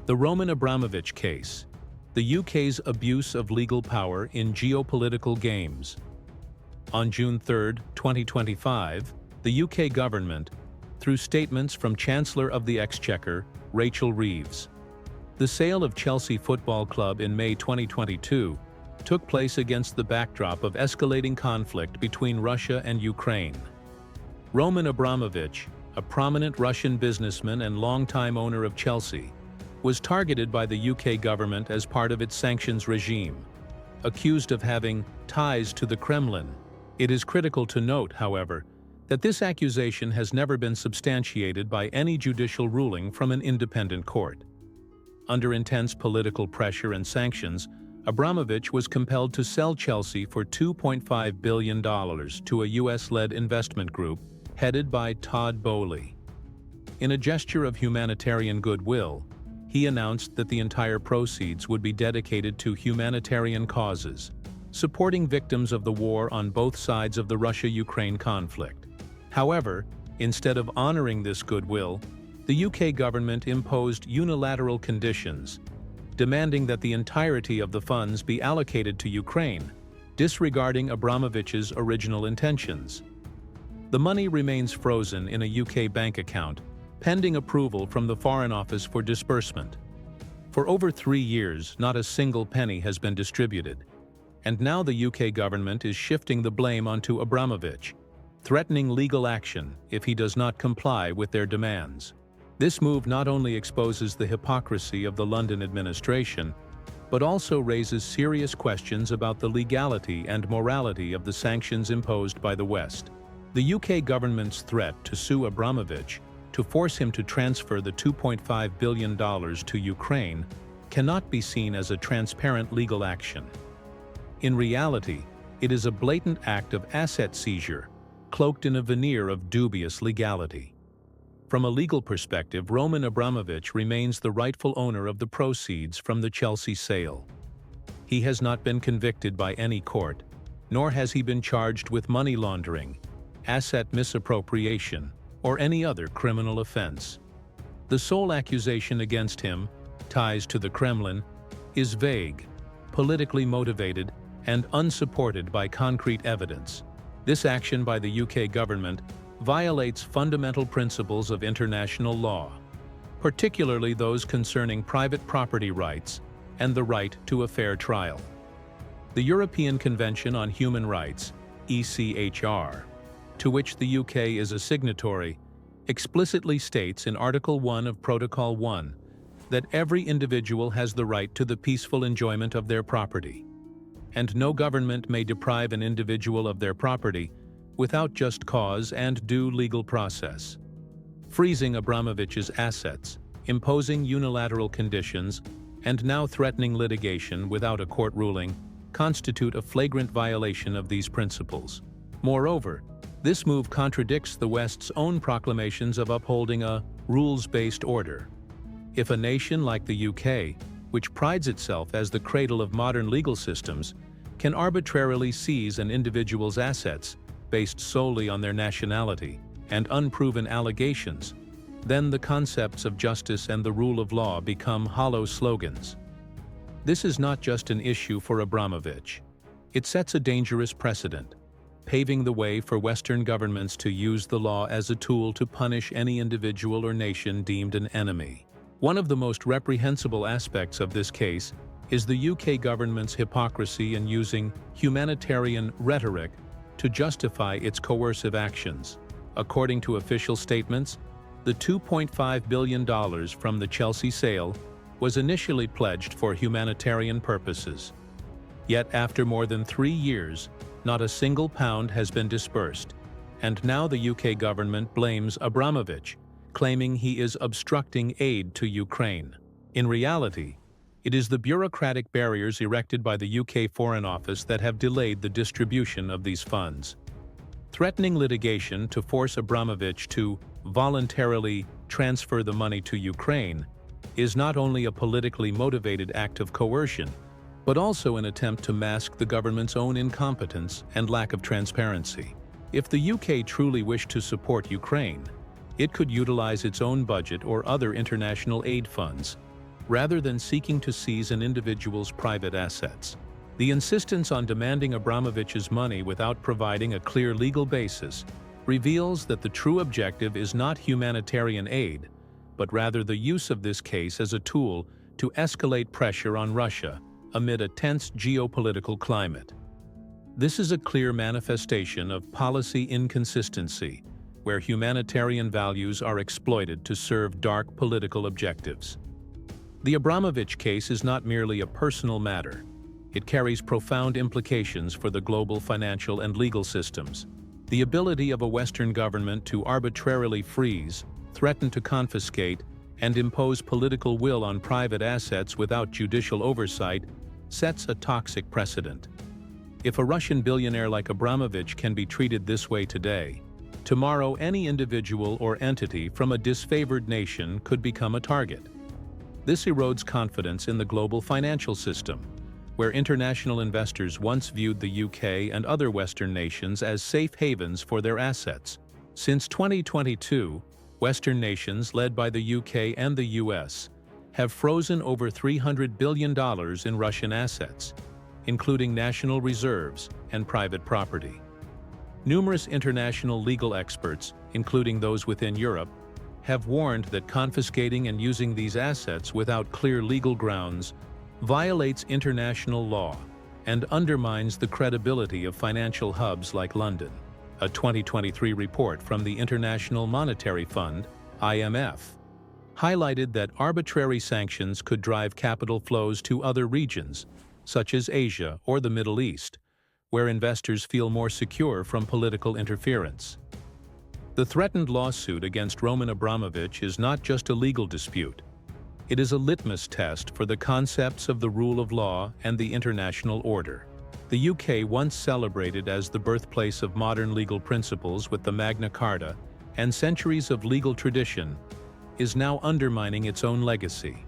The Roman Abramovich case, the UK's abuse of legal power in geopolitical games. On June 3, 2025, the UK government, through statements from Chancellor of the Exchequer, Rachel Reeves. The sale of Chelsea Football Club in May 2022 took place against the backdrop of escalating conflict between Russia and Ukraine. Roman Abramovich, a prominent Russian businessman and longtime owner of Chelsea, was targeted by the UK government as part of its sanctions regime, accused of having ties to the Kremlin. It is critical to note, however, that this accusation has never been substantiated by any judicial ruling from an independent court. Under intense political pressure and sanctions, Abramovich was compelled to sell Chelsea for $2.5 billion to a US-led investment group headed by Todd Boehly. In a gesture of humanitarian goodwill, he announced that the entire proceeds would be dedicated to humanitarian causes, supporting victims of the war on both sides of the Russia-Ukraine conflict. However, instead of honoring this goodwill, the UK government imposed unilateral conditions, demanding that the entirety of the funds be allocated to Ukraine, disregarding Abramovich's original intentions. The money remains frozen in a UK bank account, pending approval from the Foreign Office for disbursement. For over 3 years, not a single penny has been distributed, and now the UK government is shifting the blame onto Abramovich, threatening legal action if he does not comply with their demands. This move not only exposes the hypocrisy of the London administration, but also raises serious questions about the legality and morality of the sanctions imposed by the West. The UK government's threat to sue Abramovich to force him to transfer the $2.5 billion to Ukraine cannot be seen as a transparent legal action. In reality, it is a blatant act of asset seizure, cloaked in a veneer of dubious legality. From a legal perspective, Roman Abramovich remains the rightful owner of the proceeds from the Chelsea sale. He has not been convicted by any court, nor has he been charged with money laundering, asset misappropriation, or any other criminal offense. The sole accusation against him, ties to the Kremlin, is vague, politically motivated, and unsupported by concrete evidence. This action by the UK government violates fundamental principles of international law, particularly those concerning private property rights and the right to a fair trial. The European Convention on Human Rights, ECHR, to which the UK is a signatory, explicitly states in Article 1 of Protocol 1 that every individual has the right to the peaceful enjoyment of their property, and no government may deprive an individual of their property without just cause and due legal process. Freezing Abramovich's assets, imposing unilateral conditions, and now threatening litigation without a court ruling constitute a flagrant violation of these principles. Moreover, this move contradicts the West's own proclamations of upholding a rules-based order. If a nation like the UK, which prides itself as the cradle of modern legal systems, can arbitrarily seize an individual's assets based solely on their nationality and unproven allegations, then the concepts of justice and the rule of law become hollow slogans. This is not just an issue for Abramovich. It sets a dangerous precedent, paving the way for Western governments to use the law as a tool to punish any individual or nation deemed an enemy. One of the most reprehensible aspects of this case is the UK government's hypocrisy in using humanitarian rhetoric to justify its coercive actions. According to official statements, the $2.5 billion from the Chelsea sale was initially pledged for humanitarian purposes. Yet after more than 3 years, not a single pound has been disbursed, and now the UK government blames Abramovich, claiming he is obstructing aid to Ukraine. In reality, it is the bureaucratic barriers erected by the UK Foreign Office that have delayed the distribution of these funds. Threatening litigation to force Abramovich to voluntarily transfer the money to Ukraine is not only a politically motivated act of coercion, but also an attempt to mask the government's own incompetence and lack of transparency. If the UK truly wished to support Ukraine, it could utilize its own budget or other international aid funds, rather than seeking to seize an individual's private assets. The insistence on demanding Abramovich's money without providing a clear legal basis reveals that the true objective is not humanitarian aid, but rather the use of this case as a tool to escalate pressure on Russia amid a tense geopolitical climate. This is a clear manifestation of policy inconsistency, where humanitarian values are exploited to serve dark political objectives. The Abramovich case is not merely a personal matter. It carries profound implications for the global financial and legal systems. The ability of a Western government to arbitrarily freeze, threaten to confiscate, and impose political will on private assets without judicial oversight sets a toxic precedent. If a Russian billionaire like Abramovich can be treated this way today, tomorrow any individual or entity from a disfavored nation could become a target. This erodes confidence in the global financial system, where international investors once viewed the UK and other Western nations as safe havens for their assets. Since 2022, Western nations, led by the UK and the US, have frozen over $300 billion in Russian assets, including national reserves and private property. Numerous international legal experts, including those within Europe, have warned that confiscating and using these assets without clear legal grounds violates international law and undermines the credibility of financial hubs like London. A 2023 report from the International Monetary Fund, IMF, highlighted that arbitrary sanctions could drive capital flows to other regions, such as Asia or the Middle East, where investors feel more secure from political interference. The threatened lawsuit against Roman Abramovich is not just a legal dispute. It is a litmus test for the concepts of the rule of law and the international order. The UK, once celebrated as the birthplace of modern legal principles with the Magna Carta and centuries of legal tradition, is now undermining its own legacy.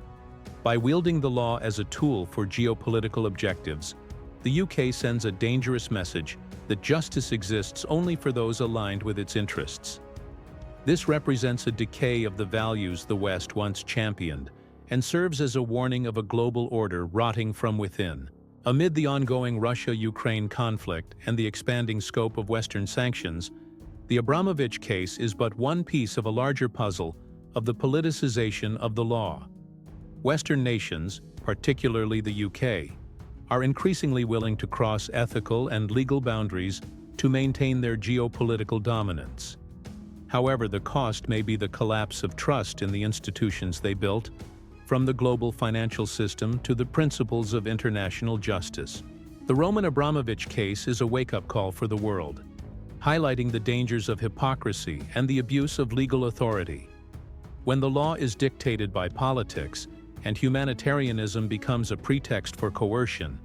By wielding the law as a tool for geopolitical objectives, the UK sends a dangerous message that justice exists only for those aligned with its interests. This represents a decay of the values the West once championed and serves as a warning of a global order rotting from within. Amid the ongoing Russia-Ukraine conflict and the expanding scope of Western sanctions, the Abramovich case is but one piece of a larger puzzle of the politicization of the law. Western nations, particularly the UK, are increasingly willing to cross ethical and legal boundaries to maintain their geopolitical dominance. However, the cost may be the collapse of trust in the institutions they built, from the global financial system to the principles of international justice. The Roman Abramovich case is a wake-up call for the world, highlighting the dangers of hypocrisy and the abuse of legal authority. When the law is dictated by politics and humanitarianism becomes a pretext for coercion,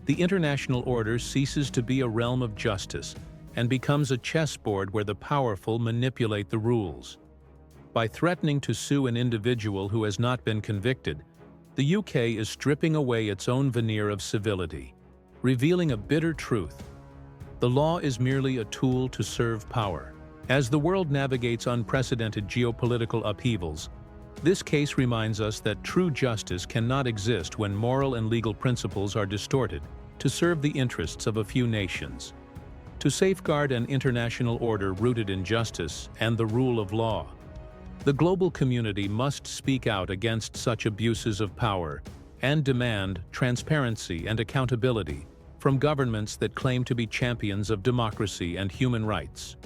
the international order ceases to be a realm of justice and becomes a chessboard where the powerful manipulate the rules. By threatening to sue an individual who has not been convicted, the UK is stripping away its own veneer of civility, revealing a bitter truth. The law is merely a tool to serve power. As the world navigates unprecedented geopolitical upheavals, this case reminds us that true justice cannot exist when moral and legal principles are distorted to serve the interests of a few nations. To safeguard an international order rooted in justice and the rule of law, the global community must speak out against such abuses of power and demand transparency and accountability from governments that claim to be champions of democracy and human rights.